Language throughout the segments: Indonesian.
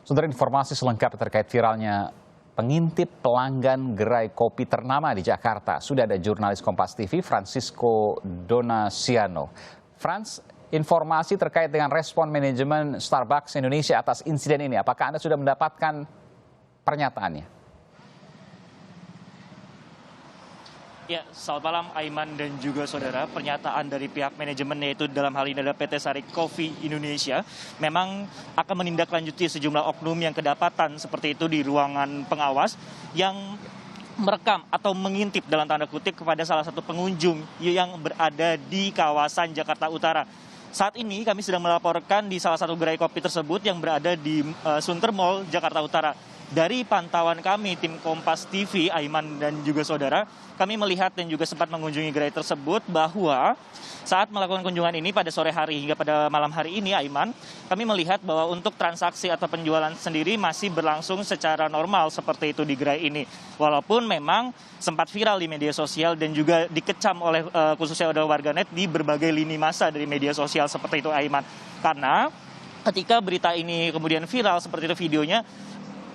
Saudara, informasi selengkap terkait viralnya pengintip pelanggan gerai kopi ternama di Jakarta. Sudah ada jurnalis Kompas TV, Francisco Donasiano. Frans, informasi terkait dengan respon manajemen Starbucks Indonesia atas insiden ini. Apakah Anda sudah mendapatkan pernyataannya? Ya, selamat malam Aiman dan juga saudara. Pernyataan dari pihak manajemen, yaitu dalam hal ini adalah PT Sari Coffee Indonesia, memang akan menindaklanjuti sejumlah oknum yang kedapatan seperti itu di ruangan pengawas yang merekam atau mengintip dalam tanda kutip kepada salah satu pengunjung yang berada di kawasan Jakarta Utara. Saat ini kami sedang melaporkan di salah satu gerai kopi tersebut yang berada di Sunter Mall, Jakarta Utara. Dari pantauan kami, tim Kompas TV, Aiman dan juga saudara, kami melihat dan juga sempat mengunjungi gerai tersebut bahwa saat melakukan kunjungan ini pada sore hari hingga pada malam hari ini, Aiman, kami melihat bahwa untuk transaksi atau penjualan sendiri masih berlangsung secara normal seperti itu di gerai ini. Walaupun memang sempat viral di media sosial dan juga dikecam oleh khususnya oleh warganet di berbagai lini masa dari media sosial seperti itu, Aiman. Karena ketika berita ini kemudian viral seperti itu videonya,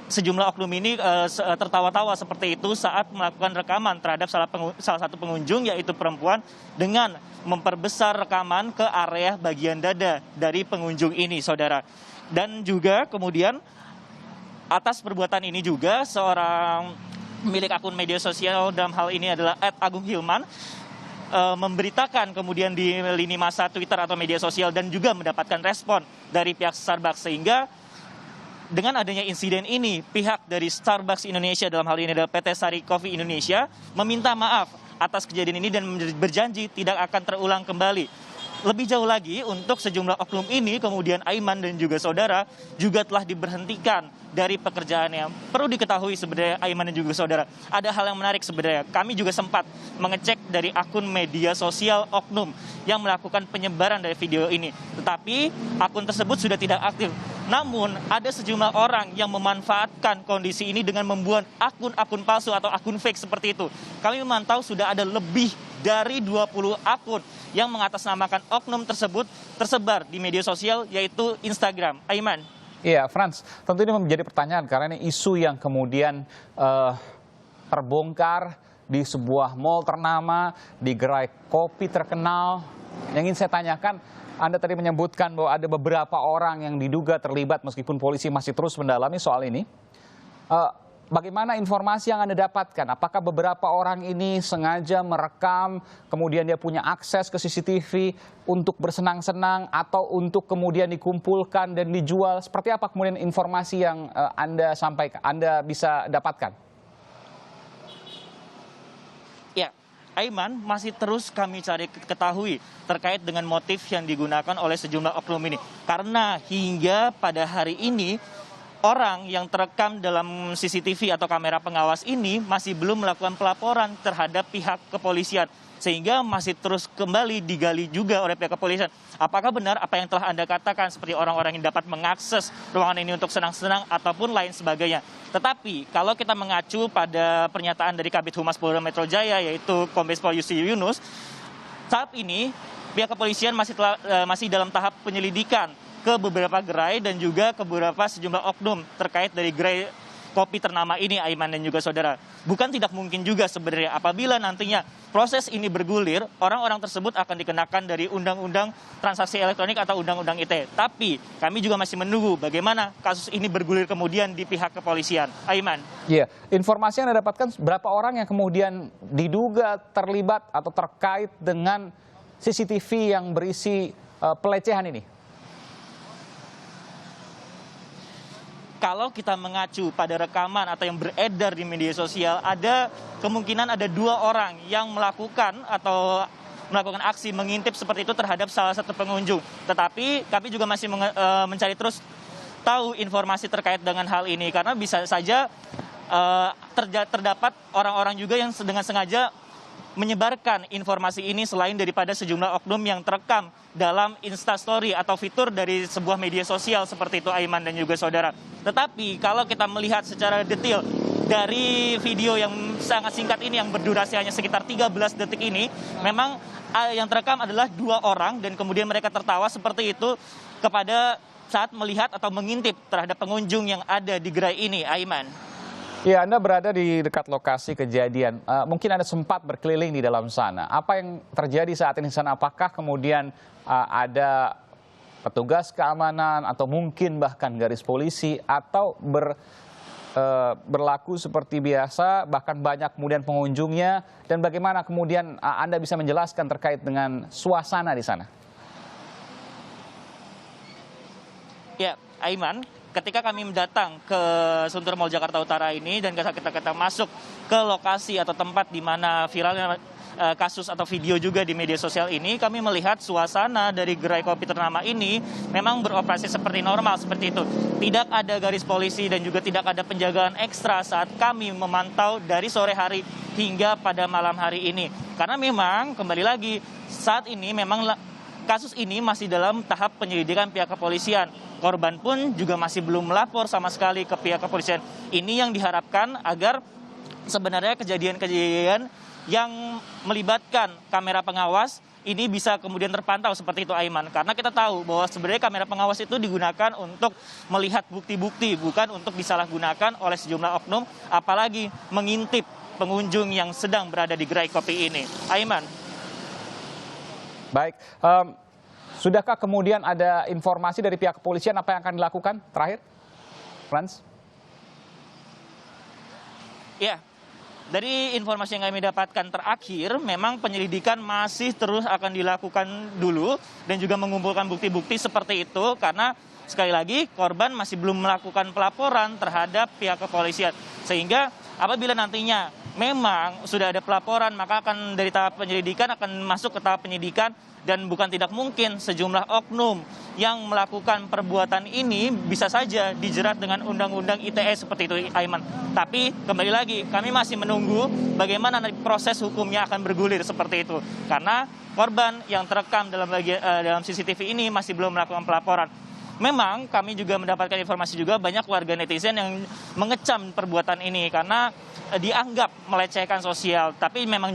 sejumlah oknum ini tertawa-tawa seperti itu saat melakukan rekaman terhadap salah satu pengunjung, yaitu perempuan, dengan memperbesar rekaman ke area bagian dada dari pengunjung ini, saudara. Dan juga kemudian atas perbuatan ini juga seorang milik akun media sosial, dalam hal ini adalah @agunghilman, memberitakan kemudian di lini masa Twitter atau media sosial dan juga mendapatkan respon dari pihak Starbucks, sehingga dengan adanya insiden ini, pihak dari Starbucks Indonesia, dalam hal ini adalah PT Sari Coffee Indonesia, meminta maaf atas kejadian ini dan berjanji tidak akan terulang kembali. Lebih jauh lagi, untuk sejumlah oknum ini, kemudian Aiman dan juga saudara, juga telah diberhentikan dari pekerjaannya. Perlu diketahui sebenarnya, Aiman dan juga saudara, ada hal yang menarik sebenarnya. Kami juga sempat mengecek dari akun media sosial oknum yang melakukan penyebaran dari video ini. Tetapi akun tersebut sudah tidak aktif. Namun ada sejumlah orang yang memanfaatkan kondisi ini dengan membuat akun-akun palsu atau akun fake seperti itu. Kami memantau sudah ada lebih dari 20 akun yang mengatasnamakan oknum tersebut tersebar di media sosial, yaitu Instagram. Aiman. Iya, Frans, tentu ini menjadi pertanyaan karena ini isu yang kemudian terbongkar di sebuah mall ternama, di gerai kopi terkenal. Yang ingin saya tanyakan, Anda tadi menyebutkan bahwa ada beberapa orang yang diduga terlibat meskipun polisi masih terus mendalami soal ini. Bagaimana informasi yang Anda dapatkan? Apakah beberapa orang ini sengaja merekam, kemudian dia punya akses ke CCTV untuk bersenang-senang atau untuk kemudian dikumpulkan dan dijual? Seperti apa kemudian informasi yang Anda sampaikan, Anda bisa dapatkan? Ya, Aiman, masih terus kami cari ketahui terkait dengan motif yang digunakan oleh sejumlah oknum ini. Karena hingga pada hari ini, orang yang terekam dalam CCTV atau kamera pengawas ini masih belum melakukan pelaporan terhadap pihak kepolisian. Sehingga masih terus kembali digali juga oleh pihak kepolisian. Apakah benar apa yang telah Anda katakan, seperti orang-orang yang dapat mengakses ruangan ini untuk senang-senang ataupun lain sebagainya. Tetapi kalau kita mengacu pada pernyataan dari Kabid Humas Polda Metro Jaya, yaitu Kombes Pol Yusri Yunus, saat ini pihak kepolisian masih dalam tahap penyelidikan ke beberapa gerai dan juga ke beberapa sejumlah oknum terkait dari gerai kopi ternama ini, Aiman dan juga saudara. Bukan tidak mungkin juga sebenarnya apabila nantinya proses ini bergulir, orang-orang tersebut akan dikenakan dari Undang-Undang Transaksi Elektronik atau Undang-Undang ITE. Tapi kami juga masih menunggu bagaimana kasus ini bergulir kemudian di pihak kepolisian. Aiman. Iya, informasi yang Anda dapatkan berapa orang yang kemudian diduga terlibat atau terkait dengan CCTV yang berisi pelecehan ini? Kalau kita mengacu pada rekaman atau yang beredar di media sosial, ada kemungkinan ada 2 orang yang melakukan aksi mengintip seperti itu terhadap salah satu pengunjung. Tetapi kami juga masih mencari terus tahu informasi terkait dengan hal ini, karena bisa saja terdapat orang-orang juga yang dengan sengaja menyebarkan informasi ini selain daripada sejumlah oknum yang terekam dalam Instastory atau fitur dari sebuah media sosial seperti itu, Aiman dan juga saudara. Tetapi kalau kita melihat secara detail dari video yang sangat singkat ini yang berdurasi hanya sekitar 13 detik ini, memang yang terekam adalah 2 orang dan kemudian mereka tertawa seperti itu kepada saat melihat atau mengintip terhadap pengunjung yang ada di gerai ini, Aiman. Ya, Anda berada di dekat lokasi kejadian. Mungkin Anda sempat berkeliling di dalam sana. Apa yang terjadi saat ini di sana? Apakah kemudian ada petugas keamanan atau mungkin bahkan garis polisi atau berlaku seperti biasa, bahkan banyak kemudian pengunjungnya, dan bagaimana kemudian Anda bisa menjelaskan terkait dengan suasana di sana? Ya, Aiman, ketika kami datang ke Sunter Mall Jakarta Utara ini dan kita masuk ke lokasi atau tempat di mana viralnya kasus atau video juga di media sosial ini, kami melihat suasana dari gerai kopi ternama ini memang beroperasi seperti normal, seperti itu. Tidak ada garis polisi dan juga tidak ada penjagaan ekstra saat kami memantau dari sore hari hingga pada malam hari ini. Karena memang kembali lagi saat ini memang kasus ini masih dalam tahap penyelidikan pihak kepolisian. Korban pun juga masih belum melapor sama sekali ke pihak kepolisian. Ini yang diharapkan agar sebenarnya kejadian-kejadian yang melibatkan kamera pengawas ini bisa kemudian terpantau seperti itu, Aiman. Karena kita tahu bahwa sebenarnya kamera pengawas itu digunakan untuk melihat bukti-bukti, bukan untuk disalahgunakan oleh sejumlah oknum, apalagi mengintip pengunjung yang sedang berada di gerai kopi ini. Aiman. Baik, sudahkah kemudian ada informasi dari pihak kepolisian apa yang akan dilakukan terakhir, Frans? Ya, dari informasi yang kami dapatkan terakhir, memang penyelidikan masih terus akan dilakukan dulu dan juga mengumpulkan bukti-bukti seperti itu karena sekali lagi korban masih belum melakukan pelaporan terhadap pihak kepolisian. Sehingga apabila nantinya memang sudah ada pelaporan, maka akan dari tahap penyelidikan akan masuk ke tahap penyidikan dan bukan tidak mungkin sejumlah oknum yang melakukan perbuatan ini bisa saja dijerat dengan Undang-Undang ITE seperti itu, Aiman. Tapi kembali lagi kami masih menunggu bagaimana nanti proses hukumnya akan bergulir seperti itu. Karena korban yang terekam dalam CCTV ini masih belum melakukan pelaporan. Memang kami juga mendapatkan informasi juga banyak warga netizen yang mengecam perbuatan ini karena dianggap melecehkan sosial. Tapi memang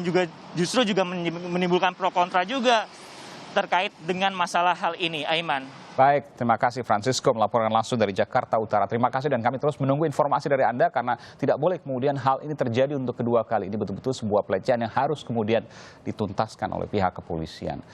justru juga menimbulkan pro kontra juga terkait dengan masalah hal ini, Aiman. Baik, terima kasih Francisco melaporkan langsung dari Jakarta Utara. Terima kasih dan kami terus menunggu informasi dari Anda karena tidak boleh kemudian hal ini terjadi untuk kedua kali. Ini betul-betul sebuah pelecehan yang harus kemudian dituntaskan oleh pihak kepolisian.